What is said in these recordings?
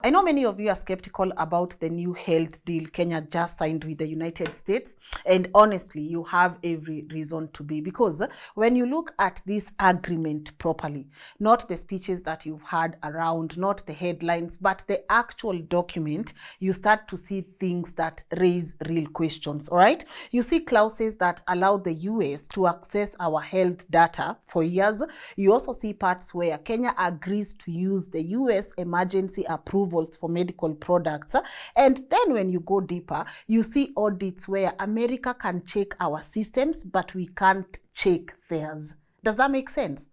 I know many of you are skeptical about the new health deal Kenya just signed with the United States, and honestly, you have every reason to be, because when you look at this agreement properly, not the speeches that you've heard around, not the headlines, but the actual document, you start to see things that raise real questions, all right? You see clauses that allow the US to access our health data for years. You also see parts where Kenya agrees to use the US emergency approvals for medical products. And then when you go deeper, you see audits where America can check our systems, but we can't check theirs. Does that make sense?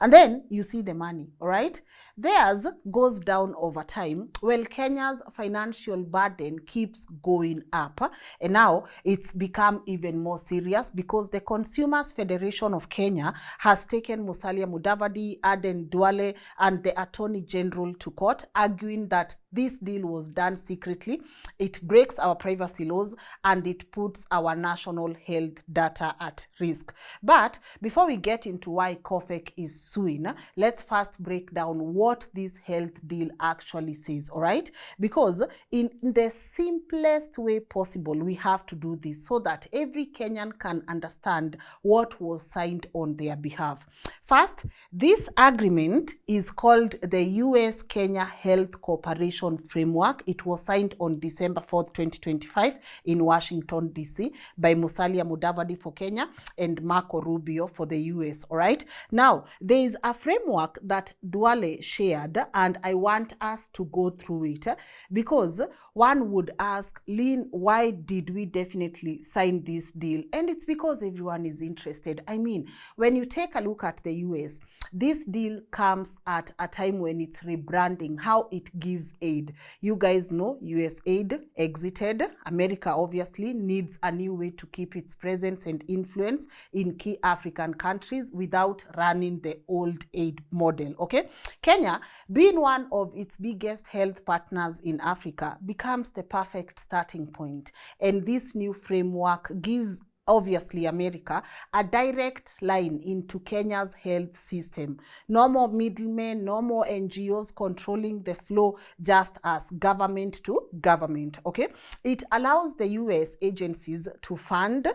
And then you see the money, all right? Theirs goes down over time, while Kenya's financial burden keeps going up. And now it's become even more serious because the Consumers Federation of Kenya has taken Musalia, Mudavadi, Aden, Duale, and the Attorney General to court, arguing that this deal was done secretly. It breaks our privacy laws and it puts our national health data at risk. But before we get into why Cofek is suing, let's first break down what this health deal actually says, all right? Because in the simplest way possible, we have to do this so that every Kenyan can understand what was signed on their behalf. First, this agreement is called the US-Kenya Health Cooperation Framework. It was signed on December 4th, 2025 in Washington, D.C. by Musalia Mudavadi for Kenya and Marco Rubio for the US, all right? Now, there is a framework that Duale shared, and I want us to go through it because one would ask, Lynn, why did we definitely sign this deal? And it's because everyone is interested. I mean, when you take a look at the US, this deal comes at a time when it's rebranding, how it gives aid. You guys know US aid exited. America obviously needs a new way to keep its presence and influence in key African countries without running the old aid model, okay? Kenya, being one of its biggest health partners in Africa, becomes the perfect starting point. And this new framework gives obviously America a direct line into Kenya's health system. No more middlemen, no more NGOs controlling the flow, just as government to government, okay? It allows the US agencies to fund,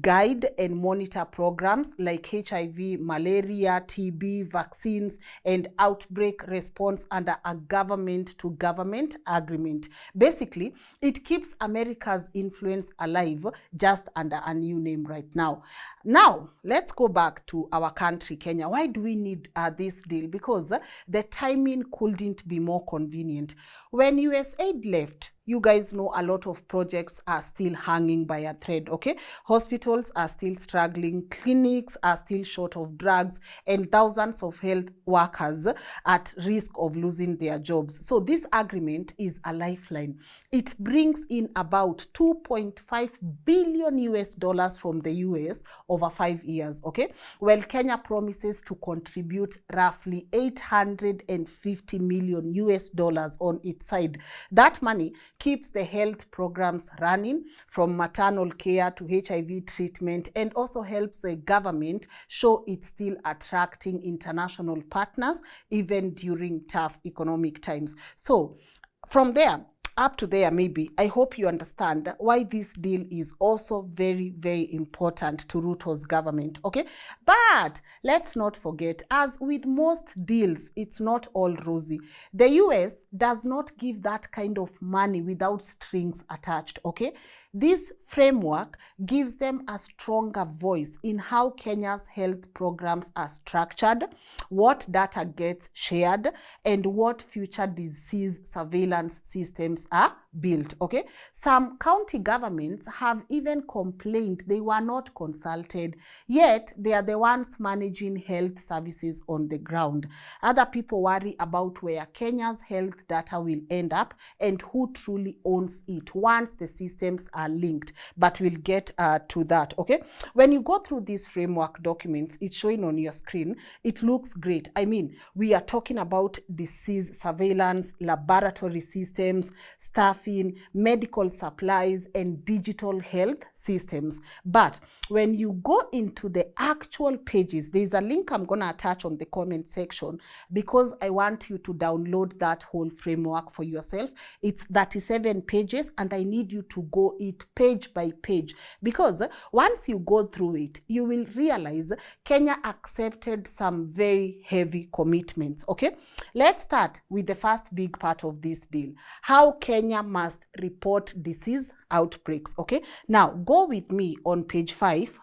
guide, and monitor programs like HIV, malaria, TB, vaccines, and outbreak response under a government-to-government agreement. Basically, it keeps America's influence alive just under a new name right now. Now, let's go back to our country, Kenya. Why do we need this deal? Because the timing couldn't be more convenient. When USAID left, you guys know a lot of projects are still hanging by a thread, okay? Hospitals are still struggling, clinics are still short of drugs, and thousands of health workers at risk of losing their jobs. So this agreement is a lifeline. It brings in about 2.5 billion US dollars from the US over 5 years, okay? Well, Kenya promises to contribute roughly 850 million US dollars on its side. That money keeps the health programs running, from maternal care to HIV treatment, and also helps the government show it's still attracting international partners even during tough economic times. So from there up to there, maybe, I hope you understand why this deal is also very, very important to Ruto's government, okay? But let's not forget, as with most deals, it's not all rosy. The US does not give that kind of money without strings attached, okay? This framework gives them a stronger voice in how Kenya's health programs are structured, what data gets shared, and what future disease surveillance systems are built, okay? Some county governments have even complained they were not consulted, yet they are the ones managing health services on the ground. Other people worry about where Kenya's health data will end up and who truly owns it once the systems are linked, but we'll get to that, okay? When you go through these framework documents, it's showing on your screen, it looks great. I mean, we are talking about disease surveillance, laboratory systems, staffing, in medical supplies and digital health systems. But when you go into the actual pages, there's a link I'm going to attach on the comment section because I want you to download that whole framework for yourself. It's 37 pages and I need you to go it page by page, because once you go through it, you will realize Kenya accepted some very heavy commitments. Okay, let's start with the first big part of this deal: how Kenya must report disease outbreaks. Okay, now go with me on page 5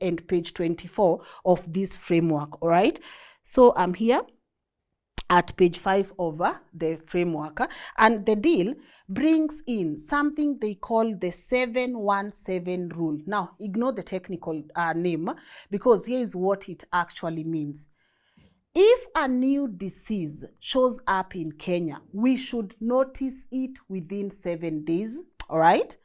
and page 24 of this framework. All right, so I'm here at page 5 of the framework, and the deal brings in something they call the 717 rule. Now, ignore the technical name, because here is what it actually means. If a new disease shows up in Kenya, we should notice it within 7 days, all right?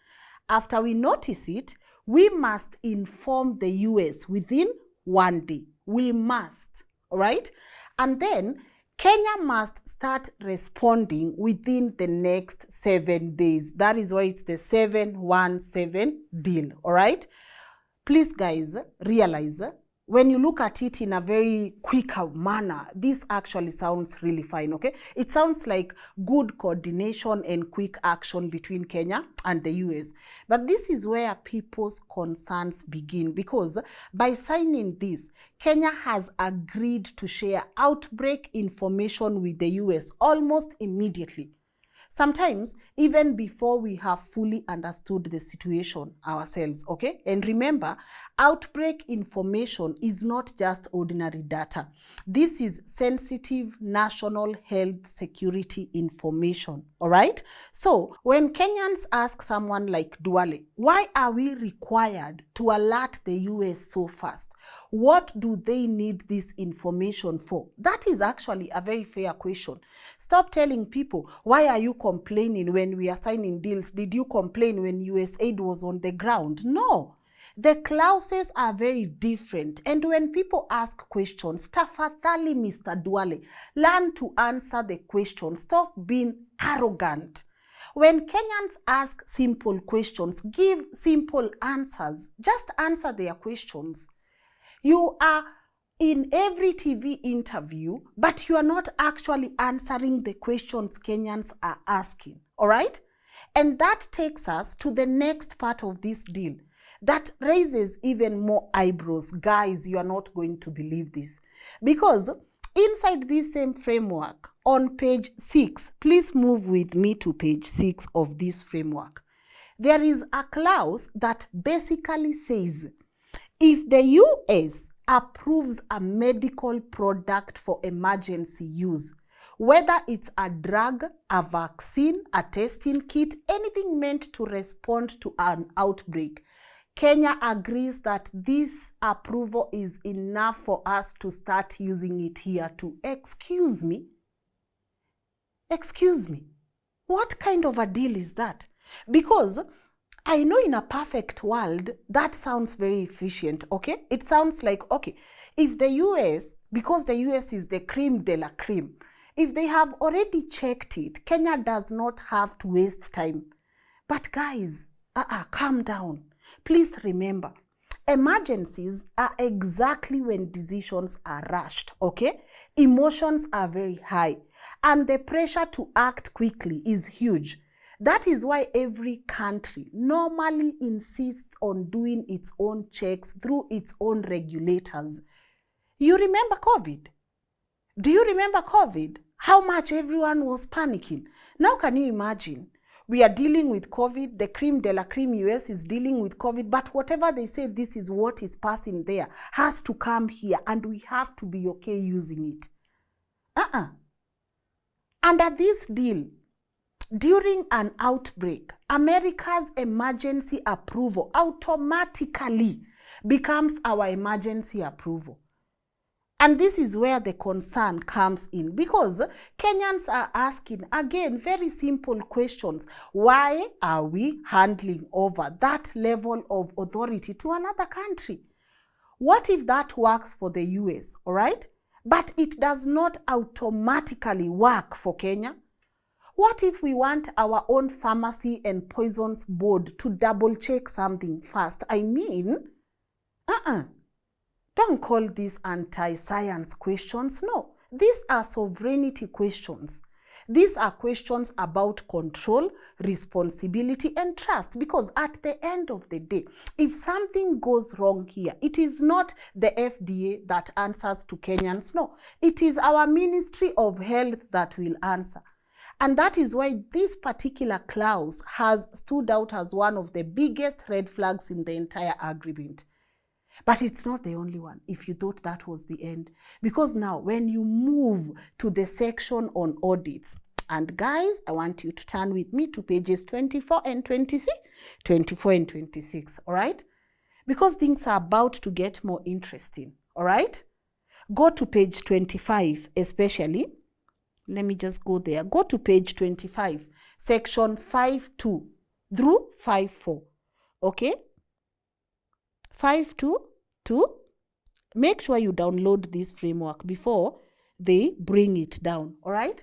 After we notice it, we must inform the US within 1 day. We must, all right? And then Kenya must start responding within the next 7 days. That is why it's the 717 deal, all right? Please, guys, realize when you look at it in a very quicker manner, this actually sounds really fine, okay? It sounds like good coordination and quick action between Kenya and the US. But this is where people's concerns begin, because by signing this, Kenya has agreed to share outbreak information with the US almost immediately. Sometimes even before we have fully understood the situation ourselves, okay? And remember, outbreak information is not just ordinary data. This is sensitive national health security information, all right? So when Kenyans ask someone like Duale, why are we required to alert the US so fast? What do they need this information for? That is actually a very fair question. Stop telling people, why are you complaining when we are signing deals? Did you complain when USAID was on the ground? No. The clauses are very different. And when people ask questions, tafadhali Mr. Duale, learn to answer the question. Stop being arrogant. When Kenyans ask simple questions, give simple answers. Just answer their questions. You are in every TV interview, but you are not actually answering the questions Kenyans are asking, all right? And that takes us to the next part of this deal that raises even more eyebrows. Guys, you are not going to believe this, because inside this same framework on page 6, please move with me to page 6 of this framework. There is a clause that basically says, if the US approves a medical product for emergency use, whether it's a drug, a vaccine, a testing kit, anything meant to respond to an outbreak, Kenya agrees that this approval is enough for us to start using it here too. Excuse me? Excuse me? What kind of a deal is that? Because I know in a perfect world, that sounds very efficient, okay? It sounds like, okay, if the US, because the US is the creme de la creme, if they have already checked it, Kenya does not have to waste time. But guys, calm down. Please remember, emergencies are exactly when decisions are rushed, okay? Emotions are very high, and the pressure to act quickly is huge. That is why every country normally insists on doing its own checks through its own regulators. You remember COVID? Do you remember COVID? How much everyone was panicking. Now can you imagine? We are dealing with COVID, the creme de la creme US is dealing with COVID, but whatever they say, this is what is passing there, has to come here, and we have to be okay using it. Under this deal, during an outbreak, America's emergency approval automatically becomes our emergency approval. And this is where the concern comes in, because Kenyans are asking, again, very simple questions. Why are we handing over that level of authority to another country? What if that works for the US, all right? But it does not automatically work for Kenya? What if we want our own pharmacy and poisons board to double check something first? I mean, don't call these anti-science questions. No, these are sovereignty questions. These are questions about control, responsibility, and trust. Because at the end of the day, if something goes wrong here, it is not the FDA that answers to Kenyans. No, it is our Ministry of Health that will answer. And that is why this particular clause has stood out as one of the biggest red flags in the entire agreement. But it's not the only one, if you thought that was the end. Because now, when you move to the section on audits, and guys, I want you to turn with me to pages 24 and 26, 24 and 26, all right? Because things are about to get more interesting, all right? Go to page 25, especially. Let me just go there. Go to page 25, section 5.2 through 5.4, okay? 5.2. Make sure you download this framework before they bring it down, all right?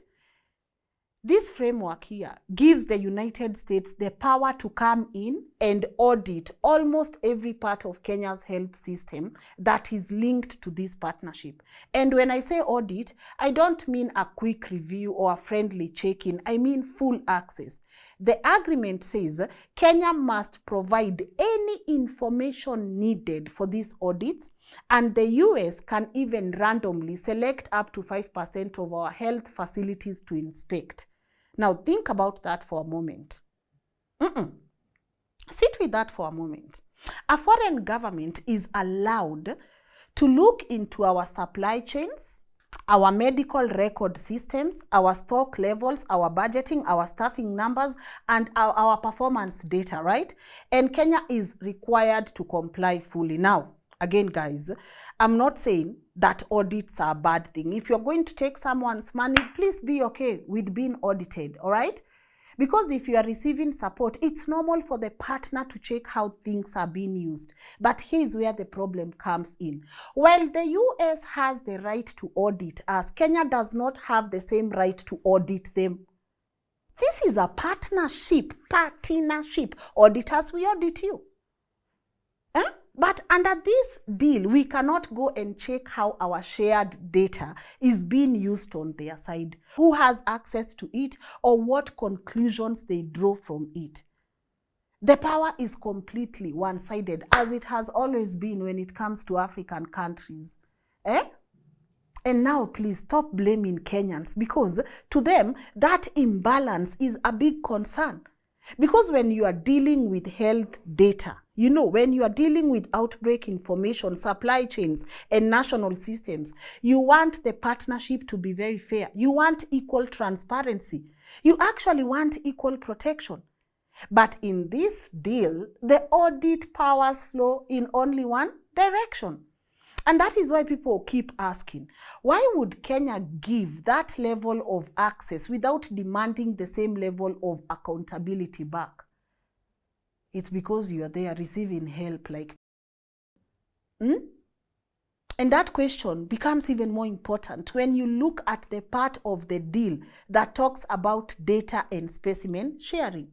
This framework here gives the United States the power to come in and audit almost every part of Kenya's health system that is linked to this partnership. And when I say audit, I don't mean a quick review or a friendly check-in. I mean full access. The agreement says Kenya must provide any information needed for these audits, and the US can even randomly select up to 5% of our health facilities to inspect. Now, think about that for a moment. Sit with that for a moment. A foreign government is allowed to look into our supply chains, our medical record systems, our stock levels, our budgeting, our staffing numbers, and our performance data, right? And Kenya is required to comply fully. Now, again, guys, I'm not saying that audits are a bad thing. If you're going to take someone's money, please be okay with being audited, all right? Because if you are receiving support, it's normal for the partner to check how things are being used. But here's where the problem comes in. While the US has the right to audit us, Kenya does not have the same right to audit them. This is a partnership. Audit us, we audit you. But under this deal, we cannot go and check how our shared data is being used on their side, who has access to it, or what conclusions they draw from it. The power is completely one-sided, as it has always been when it comes to African countries. And now, please stop blaming Kenyans, because to them, that imbalance is a big concern. Because when you are dealing with health data, you know, when you are dealing with outbreak information, supply chains, and national systems, you want the partnership to be very fair. You want equal transparency. You actually want equal protection. But in this deal, the audit powers flow in only one direction. And that is why people keep asking, why would Kenya give that level of access without demanding the same level of accountability back? It's because you are there receiving help like... And that question becomes even more important when you look at the part of the deal that talks about data and specimen sharing.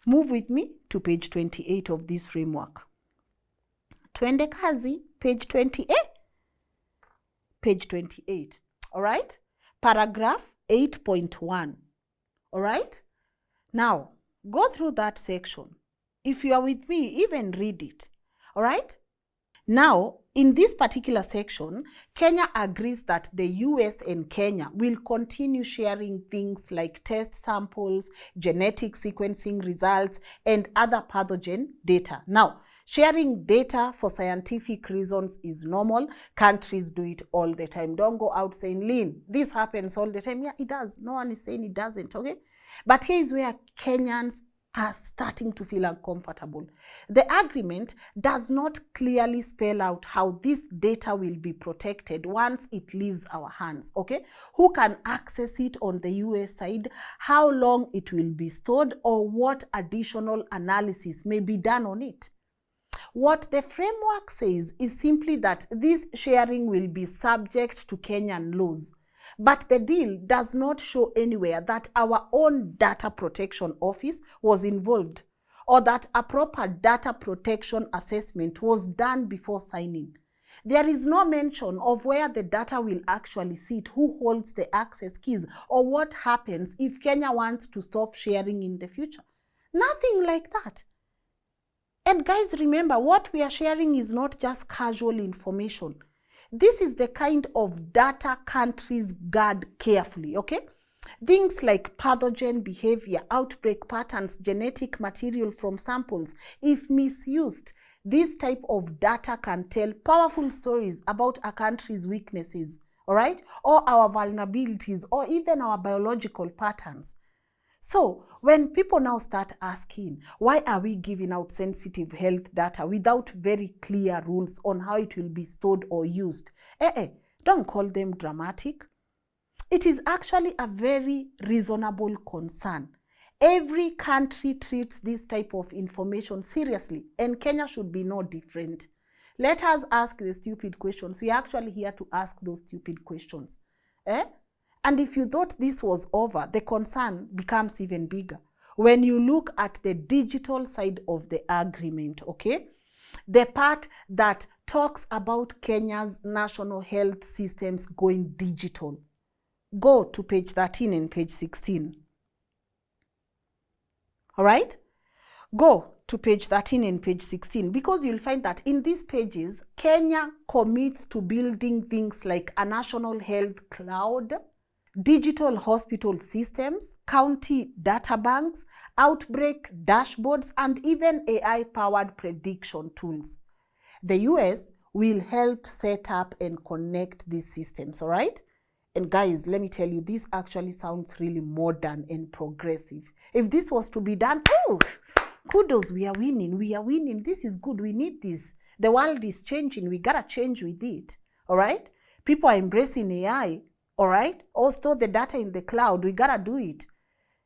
Move with me to page 28 of this framework. Twende kazi, page 28. Page 28, all right? Paragraph 8.1, all right? Now, go through that section. If you are with me, even read it, all right? Now, in this particular section, Kenya agrees that the US and Kenya will continue sharing things like test samples, genetic sequencing results, and other pathogen data. Now, sharing data for scientific reasons is normal. Countries do it all the time. Don't go out saying, Lynn, this happens all the time. Yeah, it does. No one is saying it doesn't, okay? But here's where Kenyans are starting to feel uncomfortable. The agreement does not clearly spell out how this data will be protected once it leaves our hands, okay? Who can access it on the US side, how long it will be stored, or what additional analysis may be done on it. What the framework says is simply that this sharing will be subject to Kenyan laws. But the deal does not show anywhere that our own data protection office was involved or that a proper data protection assessment was done before signing. There is no mention of where the data will actually sit, who holds the access keys, or what happens if Kenya wants to stop sharing in the future. Nothing like that. And guys, remember, what we are sharing is not just casual information. This is the kind of data countries guard carefully, okay? Things like pathogen behavior, outbreak patterns, genetic material from samples. If misused, this type of data can tell powerful stories about a country's weaknesses, all right? Or our vulnerabilities, or even our biological patterns. So when people now start asking, why are we giving out sensitive health data without very clear rules on how it will be stored or used? Don't call them dramatic. It is actually a very reasonable concern. Every country treats this type of information seriously, and Kenya should be no different. Let us ask the stupid questions. We are actually here to ask those stupid questions. And if you thought this was over, the concern becomes even bigger. When you look at the digital side of the agreement, okay? The part that talks about Kenya's national health systems going digital. Go to page 13 and page 16. All right? Go to page 13 and page 16, because you'll find that in these pages, Kenya commits to building things like a national health cloud, digital hospital systems, county data banks, outbreak dashboards, and even AI-powered prediction tools. The US will help set up and connect these systems, all right? And guys, let me tell you, this actually sounds really modern and progressive. If this was to be done, oh, kudos, we are winning, we are winning. This is good, we need this. The world is changing, we gotta change with it, all right? People are embracing AI, all right? Also the data in the cloud, we gotta do it.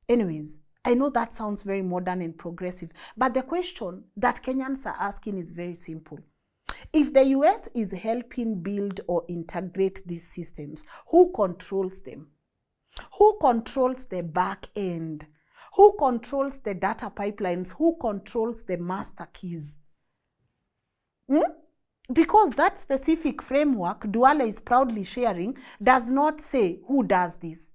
Anyways, I know that sounds very modern and progressive, but the question that Kenyans are asking is very simple. If the US is helping build or integrate these systems, who controls them? Who controls the back end? Who controls the data pipelines? Who controls the master keys? Because that specific framework Duale is proudly sharing does not say who does this.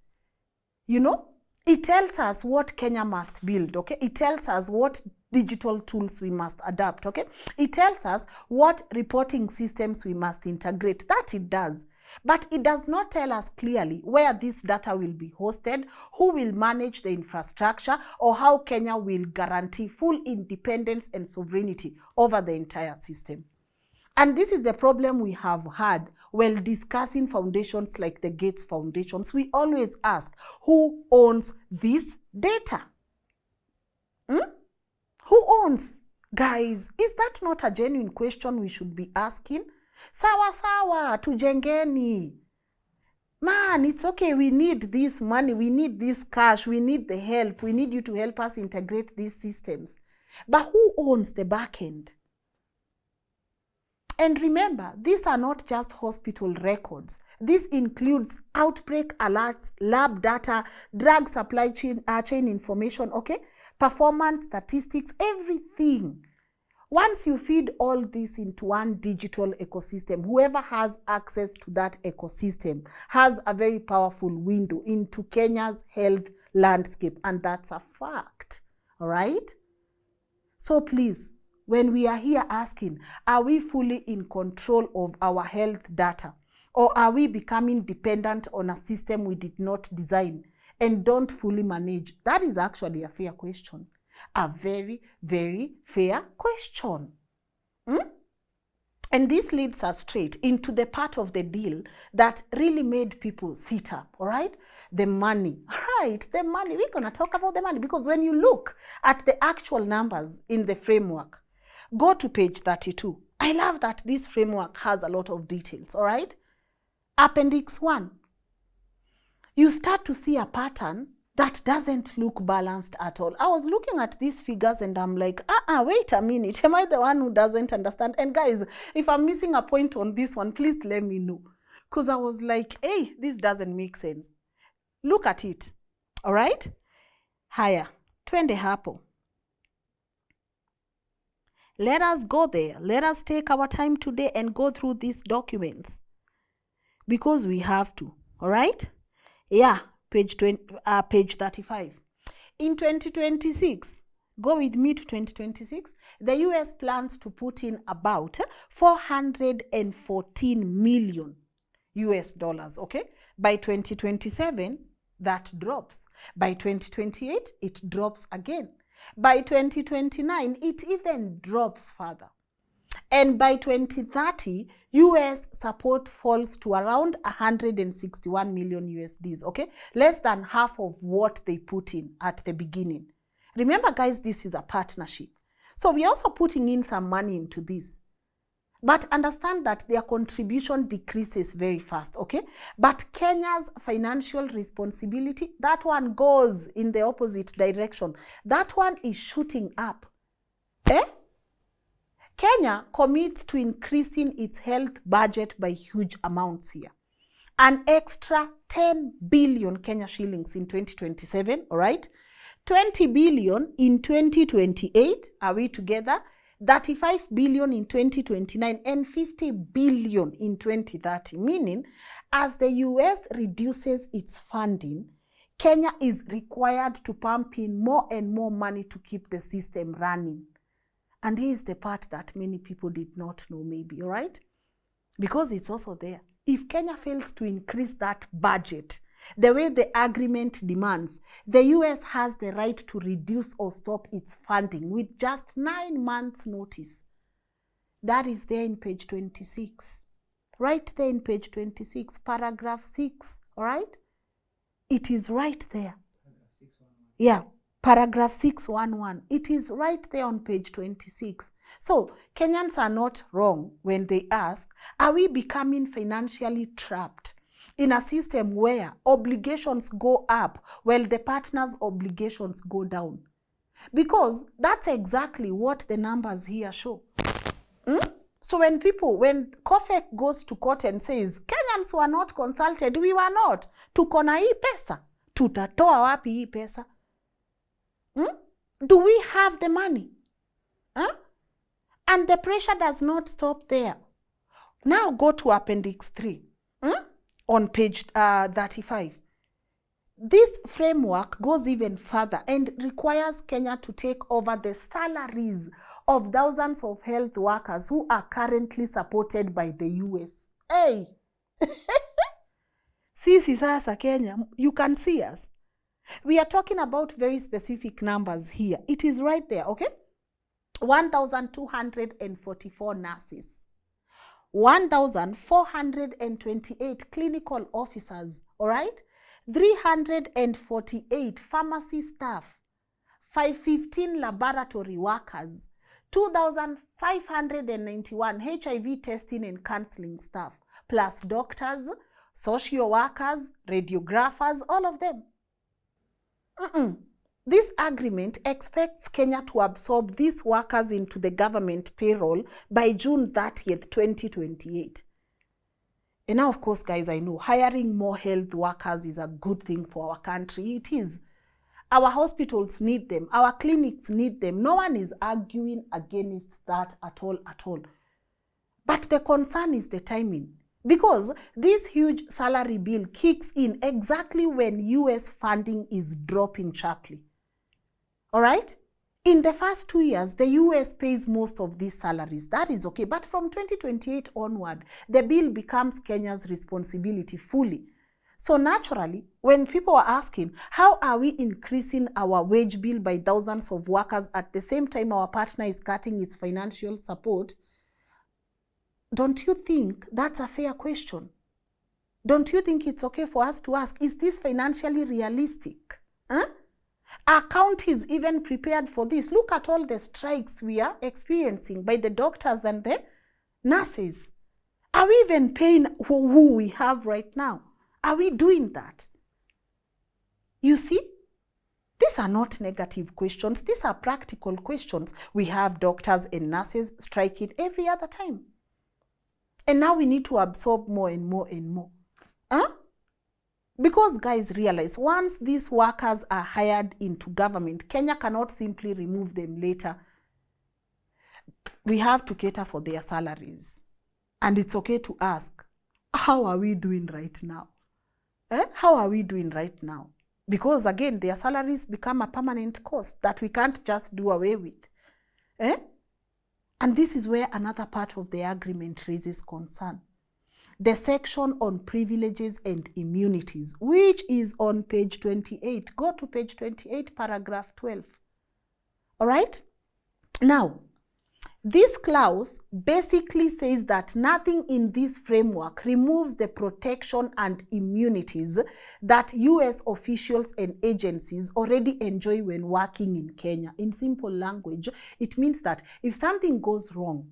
You know, it tells us what Kenya must build, okay? It tells us what digital tools we must adapt, okay? It tells us what reporting systems we must integrate. That it does. But it does not tell us clearly where this data will be hosted, who will manage the infrastructure, or how Kenya will guarantee full independence and sovereignty over the entire system. And this is the problem we have had while discussing foundations like the Gates Foundations. We always ask, who owns this data? Who owns? Guys, is that not a genuine question we should be asking? Sawa sawa, tujengeni. Man, it's okay, we need this money, we need this cash, we need the help, we need you to help us integrate these systems. But who owns the back end? And remember, these are not just hospital records. This includes outbreak alerts, lab data, drug supply chain information, okay? Performance statistics, everything. Once you feed all this into one digital ecosystem, whoever has access to that ecosystem has a very powerful window into Kenya's health landscape, and that's a fact, all right? So please, when we are here asking, are we fully in control of our health data? Or are we becoming dependent on a system we did not design and don't fully manage? That is actually a fair question. A very, very fair question. And this leads us straight into the part of the deal that really made people sit up, all right? The money, right? The money. We're going to talk about the money because when you look at the actual numbers in the framework, go to page 32. I love that this framework has a lot of details, all right? Appendix 1. You start to see a pattern that doesn't look balanced at all. I was looking at these figures and I'm like, wait a minute. Am I the one who doesn't understand? And guys, if I'm missing a point on this one, please let me know. because I was like, hey, this doesn't make sense. Look at it. All right? Haya, twende hapo. Let us go there. Let us take our time today and go through these documents. Because we have to. All right? Yeah, page 35. In 2026, go with me to 2026, the US plans to put in about 414 million US dollars, okay? By 2027, that drops. By 2028, it drops again. By 2029, it even drops further. And by 2030, US support falls to around 161 million USDs, okay? Less than half of what they put in at the beginning. Remember, guys, this is a partnership. So we're also putting in some money into this. But understand that their contribution decreases very fast, okay? But Kenya's financial responsibility, that one goes in the opposite direction. That one is shooting up. Kenya commits to increasing its health budget by huge amounts here. An extra 10 billion Kenya shillings in 2027, all right? 20 billion in 2028, are we together? 35 billion in 2029 and 50 billion in 2030, meaning as the US reduces its funding, Kenya is required to pump in more and more money to keep the system running. And here's the part that many people did not know maybe, all right? Because it's also there. If Kenya fails to increase that budget, the way the agreement demands, the US has the right to reduce or stop its funding with just 9 months' notice. That is there in page 26. Right there in page 26, paragraph 6, all right? It is right there. Yeah, paragraph 611. It is right there on page 26. So Kenyans are not wrong when they ask, are we becoming financially trapped in a system where obligations go up while the partner's obligations go down? Because that's exactly what the numbers here show. So when Cofek goes to court and says, Kenyans were not consulted, we were not. Tuko na hii pesa. Tutatoa wapi hii pesa? Do we have the money? And the pressure does not stop there. Now go to Appendix 3. On page 35. This framework goes even further and requires Kenya to take over the salaries of thousands of health workers who are currently supported by the US. Hey! Sisi sasa Kenya, you can see us. We are talking about very specific numbers here. It is right there, okay? 1,244 nurses. 1,428 clinical officers, all right? 348 pharmacy staff, 515 laboratory workers, 2,591 HIV testing and counseling staff, plus doctors, social workers, radiographers, all of them. This agreement expects Kenya to absorb these workers into the government payroll by June 30th, 2028. And now, of course, guys, I know hiring more health workers is a good thing for our country. It is. Our hospitals need them. Our clinics need them. No one is arguing against that at all. But the concern is the timing. Because this huge salary bill kicks in exactly when US funding is dropping sharply. All right? In the first 2 years, the US pays most of these salaries. That is okay. But from 2028 onward, the bill becomes Kenya's responsibility fully. So naturally, when people are asking, how are we increasing our wage bill by thousands of workers at the same time our partner is cutting its financial support? Don't you think that's a fair question? Don't you think it's okay for us to ask, is this financially realistic? Our county is even prepared for this. Look at all the strikes we are experiencing by the doctors and the nurses. Are we even paying who we have right now? Are we doing that? You see, these are not negative questions. These are practical questions. We have doctors and nurses striking every other time. And now we need to absorb more and more and more. Huh? Because guys realize once these workers are hired into government, Kenya cannot simply remove them later. We have to cater for their salaries. And it's okay to ask, how are we doing right now? How are we doing right now? Because again, their salaries become a permanent cost that we can't just do away with. And this is where another part of the agreement raises concern. The section on privileges and immunities, which is on page 28. Go to page 28, paragraph 12. All right? Now, this clause basically says that nothing in this framework removes the protection and immunities that US officials and agencies already enjoy when working in Kenya. In simple language, it means that if something goes wrong,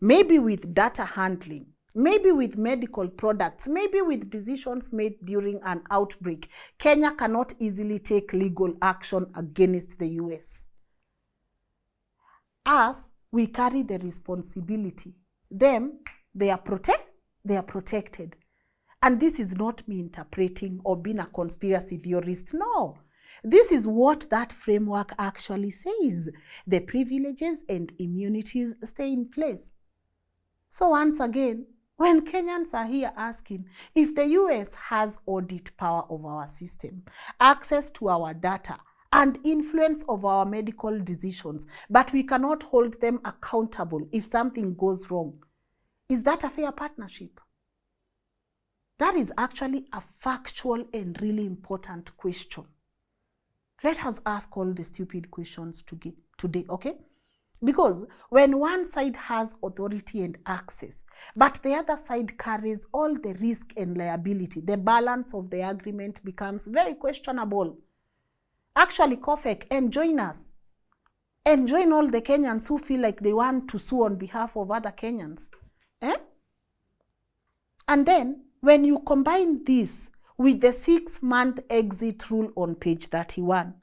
maybe with data handling, maybe with medical products, maybe with decisions made during an outbreak, Kenya cannot easily take legal action against the US. Us, we carry the responsibility. Them, they are protected. And this is not me interpreting or being a conspiracy theorist. No. This is what that framework actually says. The privileges and immunities stay in place. So once again, when Kenyans are here asking if the US has audit power of our system, access to our data, and influence of our medical decisions, but we cannot hold them accountable if something goes wrong, is that a fair partnership? That is actually a factual and really important question. Let us ask all the stupid questions today, okay? Because when one side has authority and access, but the other side carries all the risk and liability, the balance of the agreement becomes very questionable. Actually, Cofek, and join us. And join all the Kenyans who feel like they want to sue on behalf of other Kenyans. And then, when you combine this with the 6-month exit rule on page 31,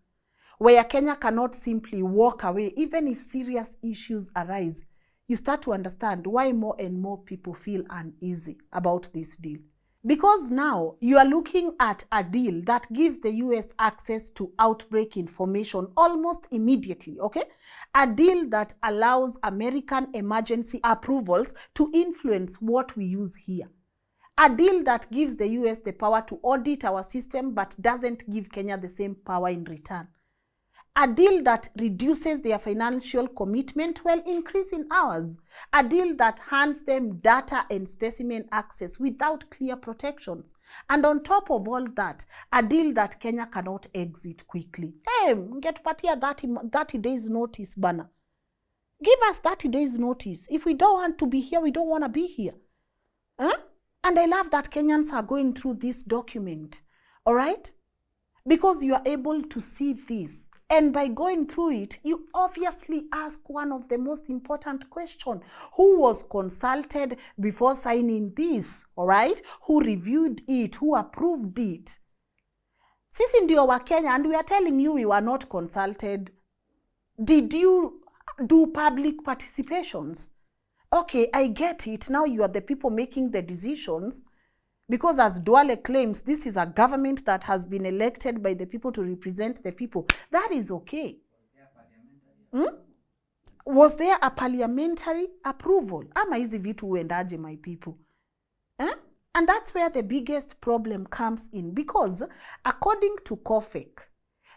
where Kenya cannot simply walk away, even if serious issues arise, you start to understand why more and more people feel uneasy about this deal. Because now you are looking at a deal that gives the US access to outbreak information almost immediately, okay? A deal that allows American emergency approvals to influence what we use here. A deal that gives the US the power to audit our system but doesn't give Kenya the same power in return. A deal that reduces their financial commitment while increasing ours. A deal that hands them data and specimen access without clear protections. And on top of all that, a deal that Kenya cannot exit quickly. Hey, get patia 30 days notice, bana. Give us 30 days notice. If we don't want to be here, we don't want to be here. And I love that Kenyans are going through this document. All right? Because you are able to see this. And by going through it, you obviously ask one of the most important questions. Who was consulted before signing this? All right? Who reviewed it? Who approved it? Sisi ndio wa Kenya, and we are telling you we were not consulted. Did you do public participations? Okay, I get it. Now you are the people making the decisions. Because as Duale claims, this is a government that has been elected by the people to represent the people. That is okay. Was there a parliamentary approval? Ama hizi vitu uendaje, my people? And that's where the biggest problem comes in. Because according to Cofek,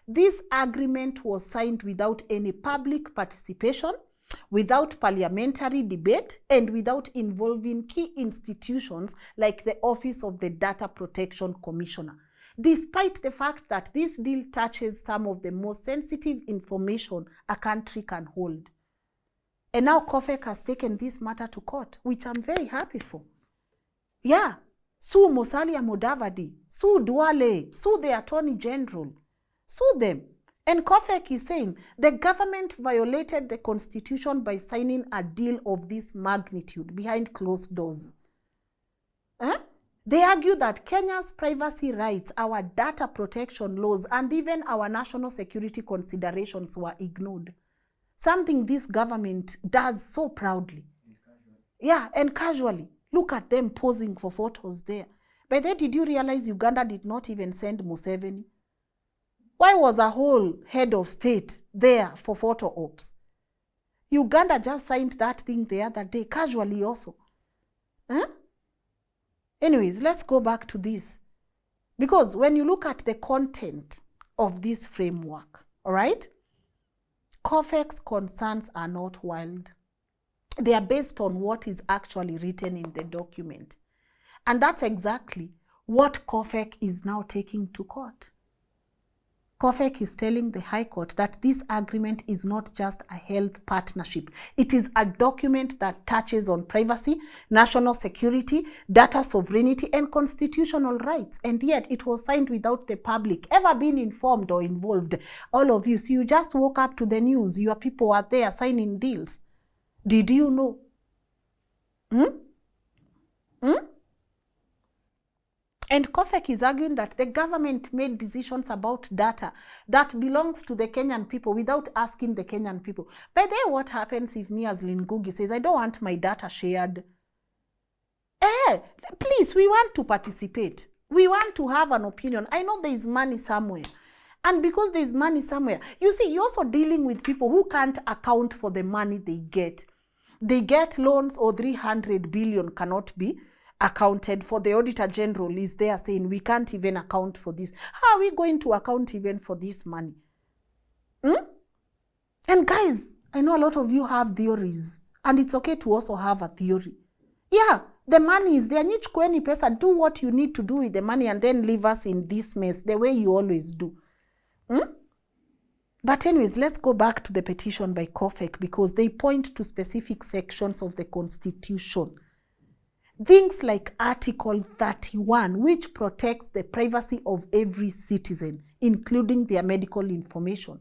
this agreement was signed without any public participation, without parliamentary debate, and without involving key institutions like the Office of the Data Protection Commissioner, despite the fact that this deal touches some of the most sensitive information a country can hold. And now Cofek has taken this matter to court, which I'm very happy for. Yeah, sue Musalia Mudavadi, sue Duale, sue the Attorney General, sue them. And Cofek is saying the government violated the constitution by signing a deal of this magnitude behind closed doors. They argue that Kenya's privacy rights, our data protection laws, and even our national security considerations were ignored. Something this government does so proudly. Yeah, and casually. Look at them posing for photos there. By then, did you realize Uganda did not even send Museveni? Why was a whole head of state there for photo ops? Uganda just signed that thing the other day, casually also. Huh? Anyways, let's go back to this. Because when you look at the content of this framework, all right, Cofek's concerns are not wild. They are based on what is actually written in the document. And that's exactly what Cofek is now taking to court. Cofek is telling the High Court that this agreement is not just a health partnership. It is a document that touches on privacy, national security, data sovereignty, and constitutional rights. And yet it was signed without the public ever being informed or involved. All of you, so you just woke up to the news. Your people are there signing deals. Did you know? And Cofek is arguing that the government made decisions about data that belongs to the Kenyan people without asking the Kenyan people. But then what happens if me as Ngugi says, I don't want my data shared? Please, we want to participate. We want to have an opinion. I know there is money somewhere. And because there is money somewhere, you see, you're also dealing with people who can't account for the money they get. They get loans or 300 billion cannot be accounted for. The Auditor General is there saying we can't even account for this. How are we going to account even for this money? And guys, I know a lot of you have theories, and it's okay to also have a theory. Yeah, the money is there. Kweni pesa, do what you need to do with the money and then leave us in this mess the way you always do. But anyways, let's go back to the petition by Cofek because they point to specific sections of the Constitution. Things like Article 31, which protects the privacy of every citizen, including their medical information.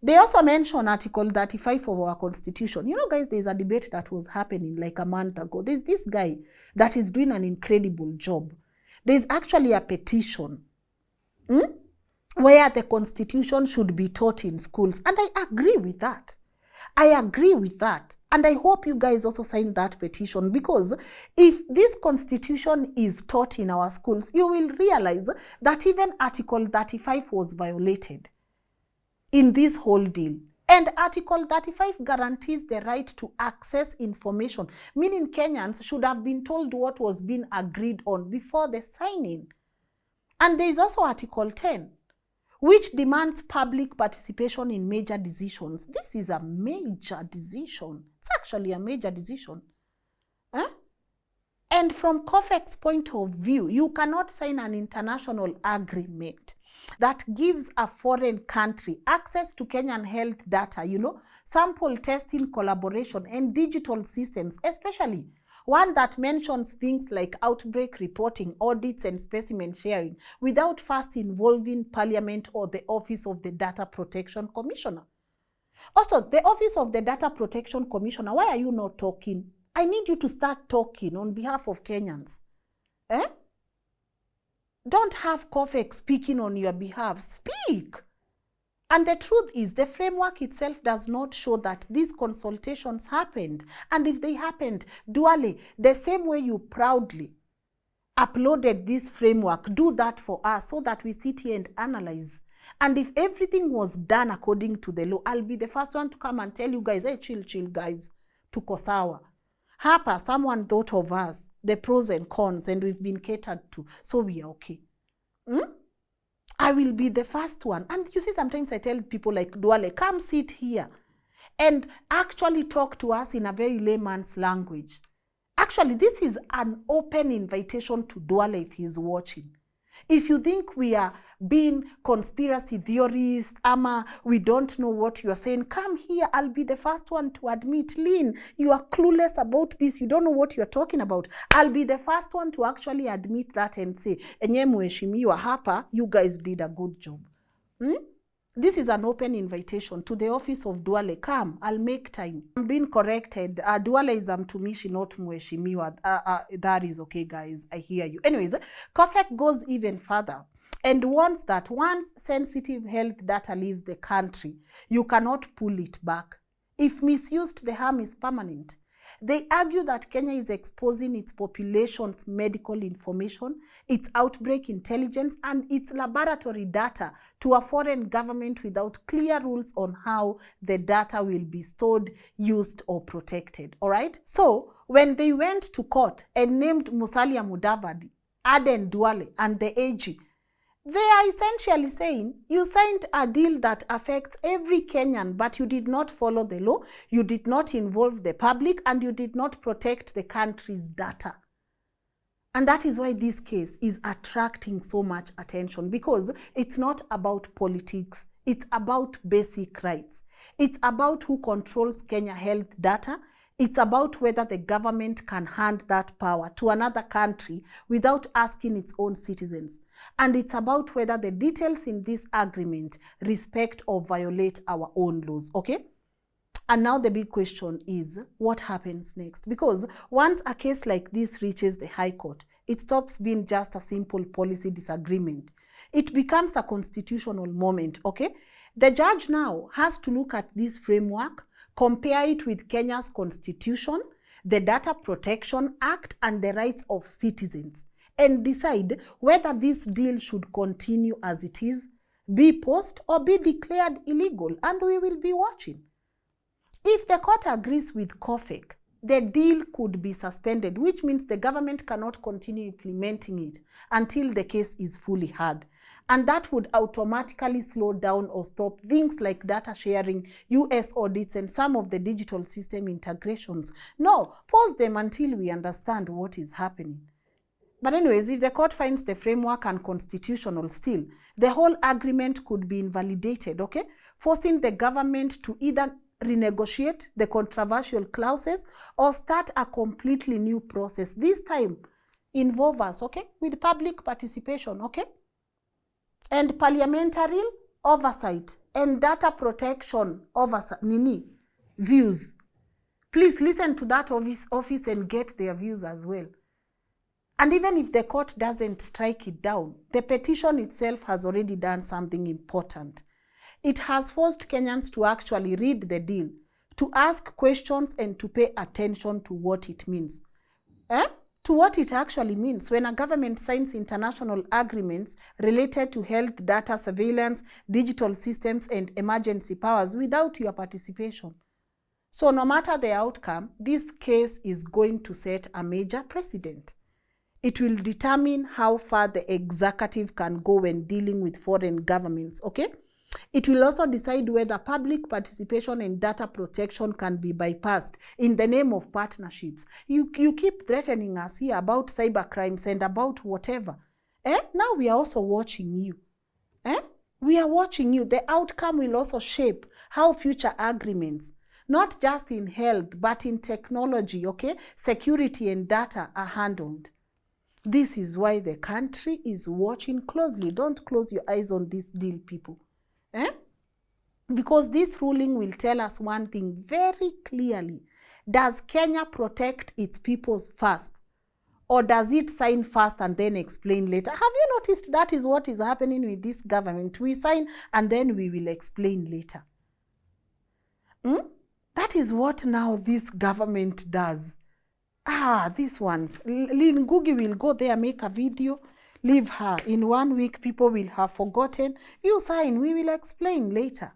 They also mention Article 35 of our Constitution. You know, guys, there's a debate that was happening like a month ago. There's this guy that is doing an incredible job. There's actually a petition where the Constitution should be taught in schools. And I agree with that. I agree with that. And I hope you guys also sign that petition, because if this Constitution is taught in our schools, you will realize that even Article 35 was violated in this whole deal. And Article 35 guarantees the right to access information, meaning Kenyans should have been told what was being agreed on before the signing. And there is also Article 10, which demands public participation in major decisions. This is a major decision. It's actually a major decision. And from Cofek's point of view, you cannot sign an international agreement that gives a foreign country access to Kenyan health data, sample testing, collaboration, and digital systems, especially one that mentions things like outbreak reporting, audits, and specimen sharing, without first involving Parliament or the Office of the Data Protection Commissioner. Also, the Office of the Data Protection Commissioner, why are you not talking? I need you to start talking on behalf of Kenyans. Don't have Cofek speaking on your behalf. Speak! And the truth is, the framework itself does not show that these consultations happened. And if they happened, Duale, the same way you proudly uploaded this framework, do that for us so that we sit here and analyze. And if everything was done according to the law, I'll be the first one to come and tell you guys, hey, chill, guys, tuko sawa. Hapa, someone thought of us, the pros and cons, and we've been catered to, so we are okay. I will be the first one. And you see, sometimes I tell people like Duale, come sit here and actually talk to us in a very layman's language. Actually, this is an open invitation to Duale if he's watching. If you think we are being conspiracy theorists, we don't know what you're saying, come here. I'll be the first one to admit, Lynn, you are clueless about this. You don't know what you're talking about. I'll be the first one to actually admit that and say, enye mheshimiwa hapa, you guys did a good job. This is an open invitation to the office of Duale. Come, I'll make time. I'm being corrected. Duale is mtumishi, not mheshimiwa. That is okay, guys. I hear you. Anyways, Cofek goes even further and warns that once sensitive health data leaves the country, you cannot pull it back. If misused, the harm is permanent. They argue that Kenya is exposing its population's medical information, its outbreak intelligence, and its laboratory data to a foreign government without clear rules on how the data will be stored, used, or protected. All right? So, when they went to court and named Musalia Mudavadi, Aden, Duale, and the AG, they are essentially saying, you signed a deal that affects every Kenyan, but you did not follow the law, you did not involve the public, and you did not protect the country's data. And that is why this case is attracting so much attention, because it's not about politics, it's about basic rights. It's about who controls Kenya health data. It's about whether the government can hand that power to another country without asking its own citizens. And it's about whether the details in this agreement respect or violate our own laws, okay? And now the big question is, what happens next? Because once a case like this reaches the High Court, it stops being just a simple policy disagreement. It becomes a constitutional moment, okay? The judge now has to look at this framework, compare it with Kenya's constitution, the Data Protection Act, and the rights of citizens, and decide whether this deal should continue as it is, be paused, or be declared illegal, and we will be watching. If the court agrees with Cofek, the deal could be suspended, which means the government cannot continue implementing it until the case is fully heard. And that would automatically slow down or stop things like data sharing, US audits, and some of the digital system integrations. No, pause them until we understand what is happening. But anyways, if the court finds the framework unconstitutional still, the whole agreement could be invalidated, okay? Forcing the government to either renegotiate the controversial clauses or start a completely new process. This time, involve us, okay? With public participation, okay? And parliamentary oversight and data protection oversight, views. Please listen to that office and get their views as well. And even if the court doesn't strike it down, the petition itself has already done something important. It has forced Kenyans to actually read the deal, to ask questions, and to pay attention to what it means. To what it actually means when a government signs international agreements related to health data surveillance, digital systems, and emergency powers without your participation. So no matter the outcome, this case is going to set a major precedent. It will determine how far the executive can go when dealing with foreign governments, okay? It will also decide whether public participation and data protection can be bypassed in the name of partnerships. You keep threatening us here about cyber crimes and about whatever. Now we are also watching you. We are watching you. The outcome will also shape how future agreements, not just in health, but in technology, okay, security and data are handled. This is why the country is watching closely. Don't close your eyes on this deal, people. Because this ruling will tell us one thing very clearly. Does Kenya protect its people first? Or does it sign first and then explain later? Have you noticed that is what is happening with this government? We sign and then we will explain later. That is what now this government does. These ones. Lynn, Ngugi will go there, make a video, leave her. In 1 week, people will have forgotten. You sign, we will explain later.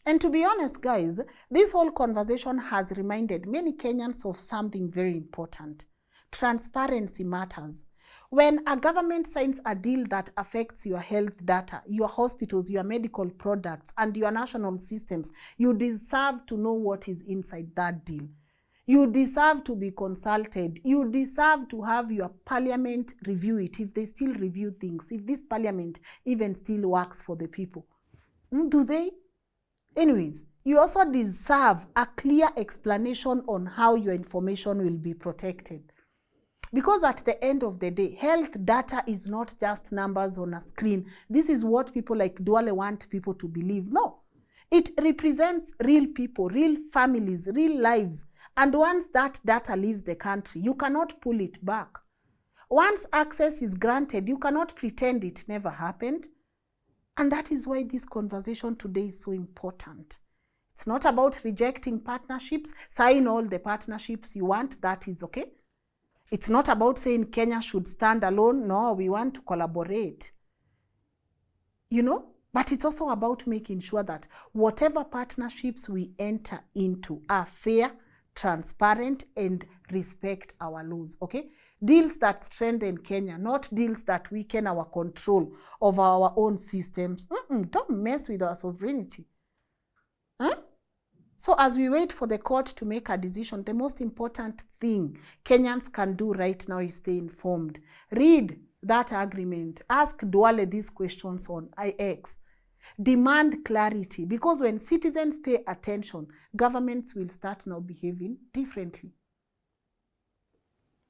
And to be honest, guys, this whole conversation has reminded many Kenyans of something very important. Transparency matters. When a government signs a deal that affects your health data, your hospitals, your medical products, and your national systems, you deserve to know what is inside that deal. You deserve to be consulted. You deserve to have your parliament review it, if they still review things, if this parliament even still works for the people. Do they? Anyways, you also deserve a clear explanation on how your information will be protected. Because at the end of the day, health data is not just numbers on a screen. This is what people like Duale want people to believe. No. It represents real people, real families, real lives. And once that data leaves the country, you cannot pull it back. Once access is granted, you cannot pretend it never happened. And that is why this conversation today is so important. It's It's not about rejecting partnerships. Sign all the partnerships you want. That is okay. It's not about saying Kenya should stand alone. No, we want to collaborate. You know? But it's also about making sure that whatever partnerships we enter into are fair, transparent, and respect our laws, okay? Deals that strengthen Kenya, not deals that weaken our control of our own systems. Don't mess with our sovereignty. Huh? So as we wait for the court to make a decision, the most important thing Kenyans can do right now is stay informed. Read that agreement. Ask Duale these questions on IX. Demand clarity, because when citizens pay attention, governments will start now behaving differently.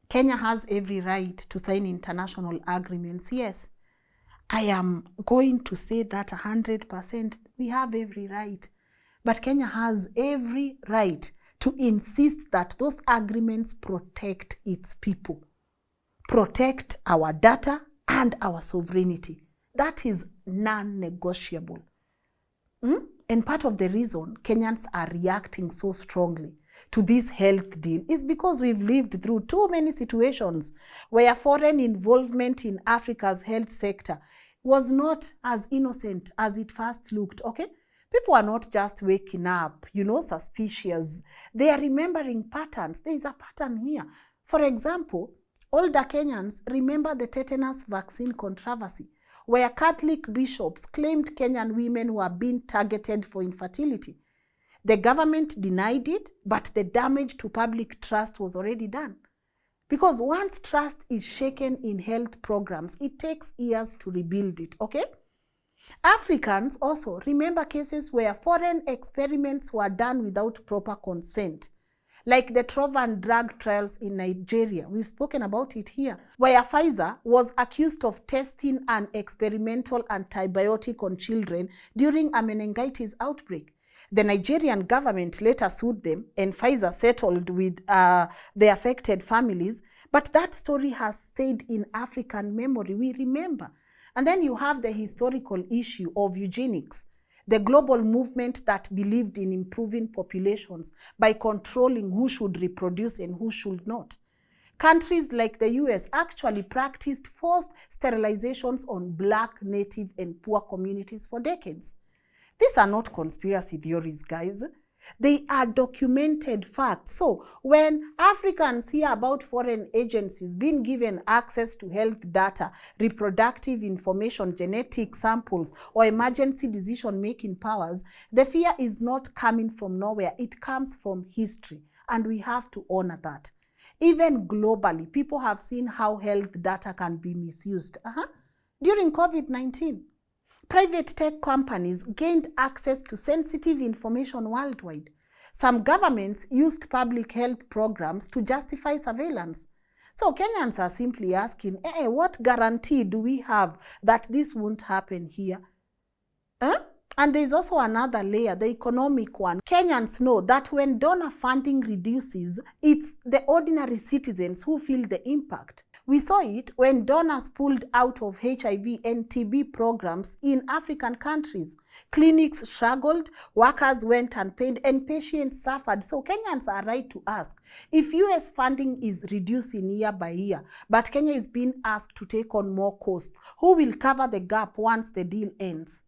Kenya has every right to sign international agreements. Yes, I am going to say that 100%. We have every right. But Kenya has every right to insist that those agreements protect its people, protect our data and our sovereignty. That is non-negotiable. And part of the reason Kenyans are reacting so strongly to this health deal is because we've lived through too many situations where foreign involvement in Africa's health sector was not as innocent as it first looked, okay? People are not just waking up, you know, suspicious. They are remembering patterns. There is a pattern here. For example, older Kenyans remember the tetanus vaccine controversy, where Catholic bishops claimed Kenyan women were being targeted for infertility. The government denied it, but the damage to public trust was already done. Because once trust is shaken in health programs, it takes years to rebuild it, okay? Africans also remember cases where foreign experiments were done without proper consent, like the Trovan drug trials in Nigeria. We've spoken about it here, where Pfizer was accused of testing an experimental antibiotic on children during a meningitis outbreak. The Nigerian government later sued them, and Pfizer settled with the affected families. But that story has stayed in African memory. We remember. And then you have the historical issue of eugenics, the global movement that believed in improving populations by controlling who should reproduce and who should not. Countries like the US actually practiced forced sterilizations on Black, Native, and poor communities for decades. These are not conspiracy theories, guys. They are documented facts. So when Africans hear about foreign agencies being given access to health data, reproductive information, genetic samples, or emergency decision-making powers, the fear is not coming from nowhere. It comes from history, and we have to honor that. Even globally, people have seen how health data can be misused. During COVID-19, private tech companies gained access to sensitive information worldwide. Some governments used public health programs to justify surveillance. So Kenyans are simply asking, what guarantee do we have that this won't happen here? And there's also another layer, the economic one. Kenyans know that when donor funding reduces, it's the ordinary citizens who feel the impact. We saw it when donors pulled out of HIV and TB programs in African countries. Clinics struggled, workers went unpaid, and patients suffered. So Kenyans are right to ask, if US funding is reducing year by year, but Kenya is being asked to take on more costs, who will cover the gap once the deal ends?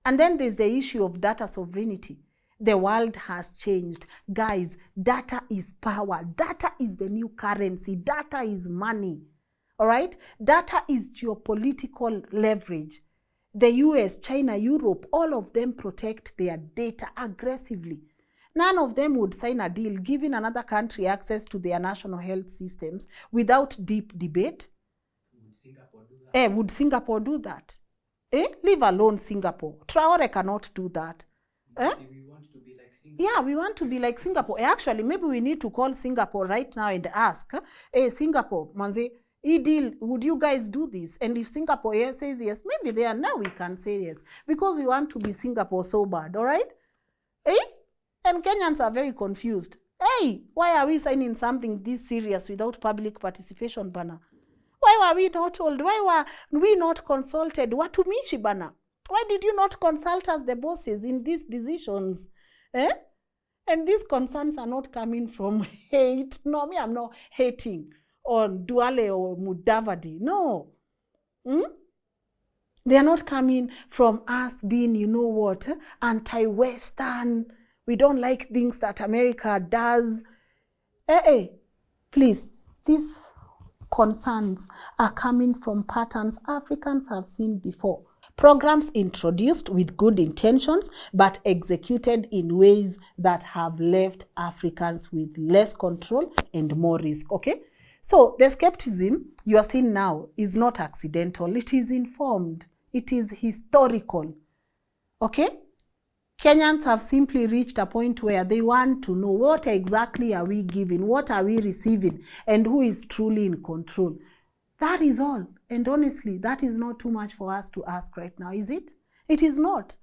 And then there's the issue of data sovereignty. The world has changed. Guys, data is power. Data is the new currency. Data is money. All right? Data is geopolitical leverage. The US, China, Europe, all of them protect their data aggressively. None of them would sign a deal giving another country access to their national health systems without deep debate. Would Singapore do that? Leave alone Singapore. Traore cannot do that. We want to be like Singapore. Yeah, we want to be like Singapore. Actually, maybe we need to call Singapore right now and ask, Singapore, manze, deal, would you guys do this? And if Singapore says yes, maybe there now we can say yes. Because we want to be Singapore so bad, all right? And Kenyans are very confused. Why are we signing something this serious without public participation, bana? Why were we not told? Why were we not consulted? Watumishi bana? Why did you not consult us, the bosses, in these decisions? Eh? And these concerns are not coming from hate. No, me, I'm not hating on Duale or Mudavadi. No. They are not coming from us being, you know what, anti-Western. We don't like things that America does. Please, these concerns are coming from patterns Africans have seen before. Programs introduced with good intentions, but executed in ways that have left Africans with less control and more risk, okay? So the skepticism you are seeing now is not accidental. It is informed. It is historical, okay? Kenyans have simply reached a point where they want to know what exactly are we giving, what are we receiving, and who is truly in control. That is all. And honestly, that is not too much for us to ask right now, is it? It is not.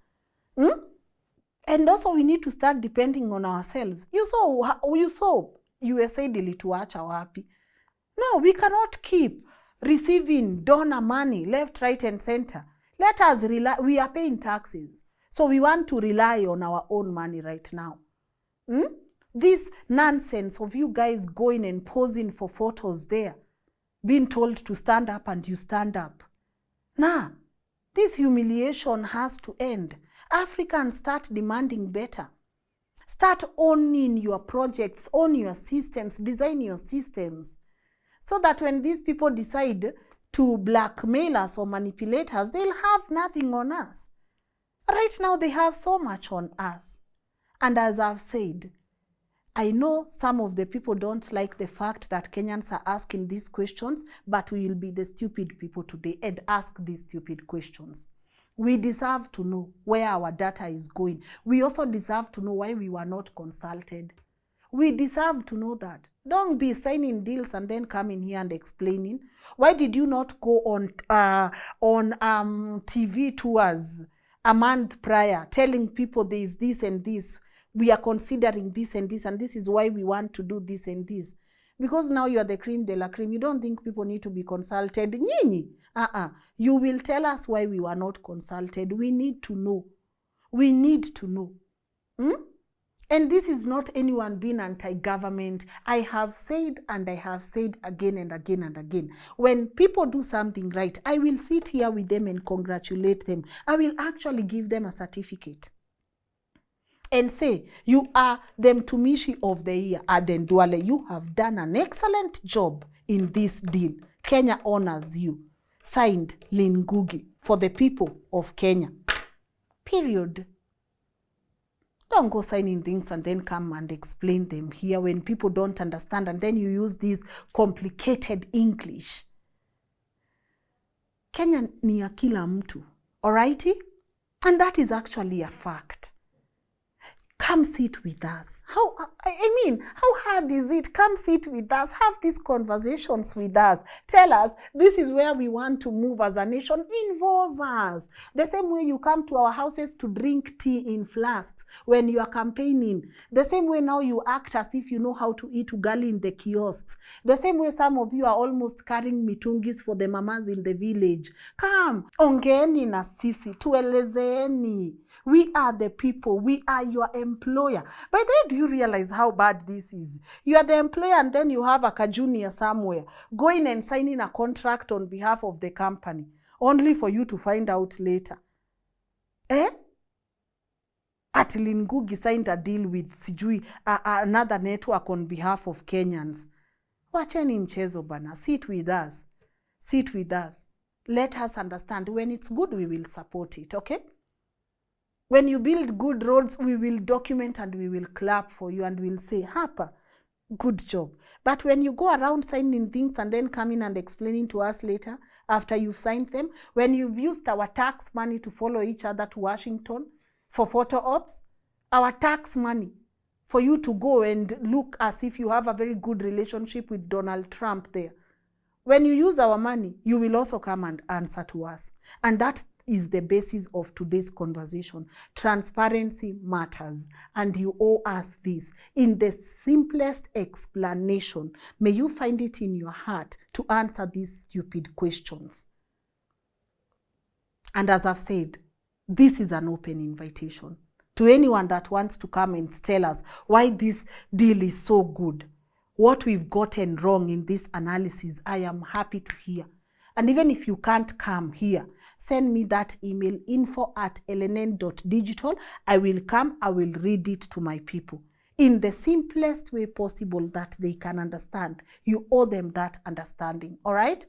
And also we need to start depending on ourselves. You saw USA dilituacha wapi. No, we cannot keep receiving donor money left, right, and center. Let us rely. We are paying taxes. So we want to rely on our own money right now. This nonsense of you guys going and posing for photos there, being told to stand up and you stand up. Nah, this humiliation has to end. Africans, start demanding better. Start owning your projects, own your systems, design your systems. So that when these people decide to blackmail us or manipulate us, they'll have nothing on us. Right now, they have so much on us. And as I've said, I know some of the people don't like the fact that Kenyans are asking these questions, but we will be the stupid people today and ask these stupid questions. We deserve to know where our data is going. We also deserve to know why we were not consulted. We deserve to know that. Don't be signing deals and then coming here and explaining. Why did you not go on TV tours a month prior, telling people there is this and this, we are considering this and this is why we want to do this and this? Because now you are the cream de la cream. You don't think people need to be consulted. Nyinyi. You will tell us why we were not consulted. We need to know. We need to know. And this is not anyone being anti-government. I have said, and I have said again and again and again, when people do something right, I will sit here with them and congratulate them. I will actually give them a certificate and say, you are the Mtumishi of the Year, Aden Duale. You have done an excellent job in this deal. Kenya honors you. Signed, Lynn Ngugi, for the people of Kenya. Period. Don't go signing things and then come and explain them here when people don't understand, and then you use this complicated English. Kenya ni ya kila mtu, alrighty? And that is actually a fact. Come sit with us. How hard is it? Come sit with us. Have these conversations with us. Tell us, this is where we want to move as a nation. Involve us. The same way you come to our houses to drink tea in flasks when you are campaigning. The same way now you act as if you know how to eat ugali in the kiosks. The same way some of you are almost carrying mitungis for the mamas in the village. Come, ongeeni na sisi, tuelezeeni. We are the people. We are your employer. By the way, do you realize how bad this is? You are the employer and then you have a junior somewhere going and signing a contract on behalf of the company, only for you to find out later. Lynn Ngugi signed a deal with another network on behalf of Kenyans. Wacheni mchezo bana. Sit with us. Sit with us. Let us understand. When it's good, we will support it, okay? When you build good roads, we will document and we will clap for you and we'll say, Hapa, good job. But when you go around signing things and then coming and explaining to us later, after you've signed them, when you've used our tax money to follow each other to Washington for photo ops, our tax money for you to go and look as if you have a very good relationship with Donald Trump there. When you use our money, you will also come and answer to us. And that is the basis of today's conversation. Transparency matters, and you owe us this in the simplest explanation. May you find it in your heart to answer these stupid questions. And as I've said, this is an open invitation. To anyone that wants to come and tell us why this deal is so good, what we've gotten wrong in this analysis, I am happy to hear. And even if you can't come here, send me that email, info@lnn.digital. I will come, I will read it to my people in the simplest way possible that they can understand. You owe them that understanding, all right?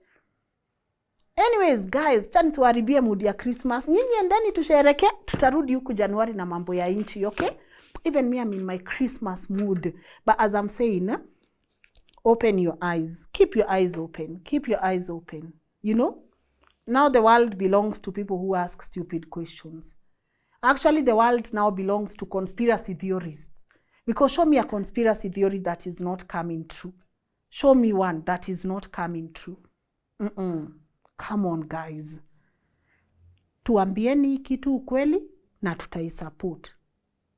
Anyways, guys, chani tuharibie mood ya Christmas. Nyinyi endeni tushereke, tutarudi huku Januari na mambo ya inchi, okay? Even me, I'm in my Christmas mood. But as I'm saying, open your eyes. Keep your eyes open. Keep your eyes open. You know? Now the world belongs to people who ask stupid questions. Actually, the world now belongs to conspiracy theorists. Because show me a conspiracy theory that is not coming true. Show me one that is not coming true. Come on, guys. Tuambieni kitu ukweli na tutaisupport.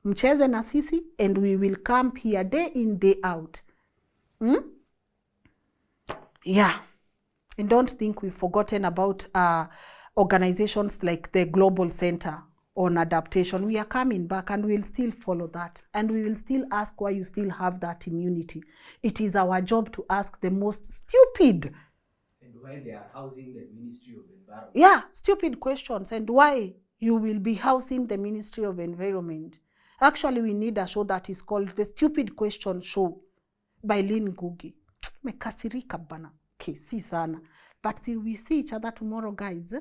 Mcheze na sisi and we will come here day in, day out. Yeah. And don't think we've forgotten about organizations like the Global Center on Adaptation. We are coming back and we'll still follow that. And we will still ask why you still have that immunity. It is our job to ask the most stupid. And why they are housing the Ministry of Environment. Yeah, stupid questions. And why you will be housing the Ministry of Environment. Actually, we need a show that is called The Stupid Question Show by Lynn Ngugi. Mekasirika bana. Okay, si sana. But till we see each other tomorrow, guys,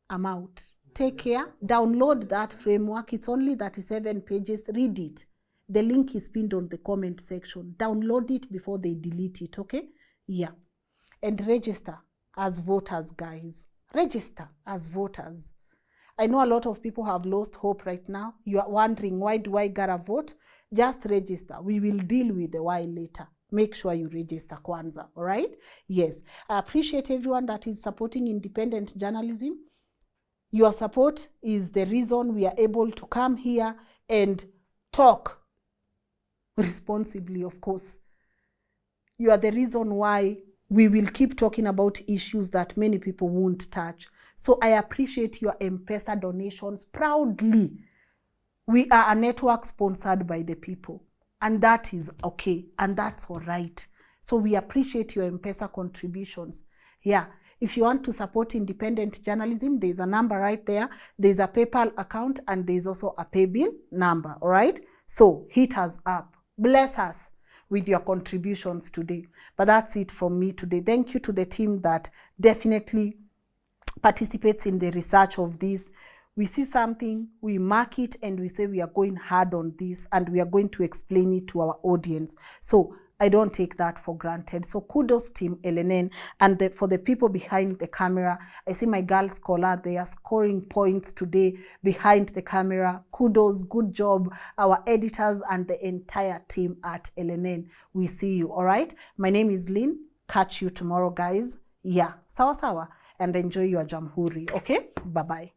I'm out. Take care. Download that framework. It's only 37 pages. Read it. The link is pinned on the comment section. Download it before they delete it, okay? Yeah. And register as voters, guys. Register as voters. I know a lot of people have lost hope right now. You are wondering, why do I gotta vote? Just register. We will deal with the why later. Make sure you register kwanza, all right? Yes. I appreciate everyone that is supporting independent journalism. Your support is the reason we are able to come here and talk responsibly, of course. You are the reason why we will keep talking about issues that many people won't touch. So I appreciate your MPESA donations proudly. We are a network sponsored by the people. And that is okay. And that's all right. So we appreciate your MPESA contributions. Yeah. If you want to support independent journalism, there's a number right there. There's a PayPal account and there's also a PayBill number. All right. So hit us up. Bless us with your contributions today. But that's it from me today. Thank you to the team that definitely participates in the research of this. We see something, we mark it, and we say we are going hard on this, and we are going to explain it to our audience. So I don't take that for granted. So kudos Team LNN, and for the people behind the camera. I see my girl Scholar, they are scoring points today behind the camera. Kudos, good job, our editors and the entire team at LNN. We see you, all right? My name is Lynn. Catch you tomorrow, guys. Yeah, sawa sawa. And enjoy your Jamhuri, okay? Bye-bye.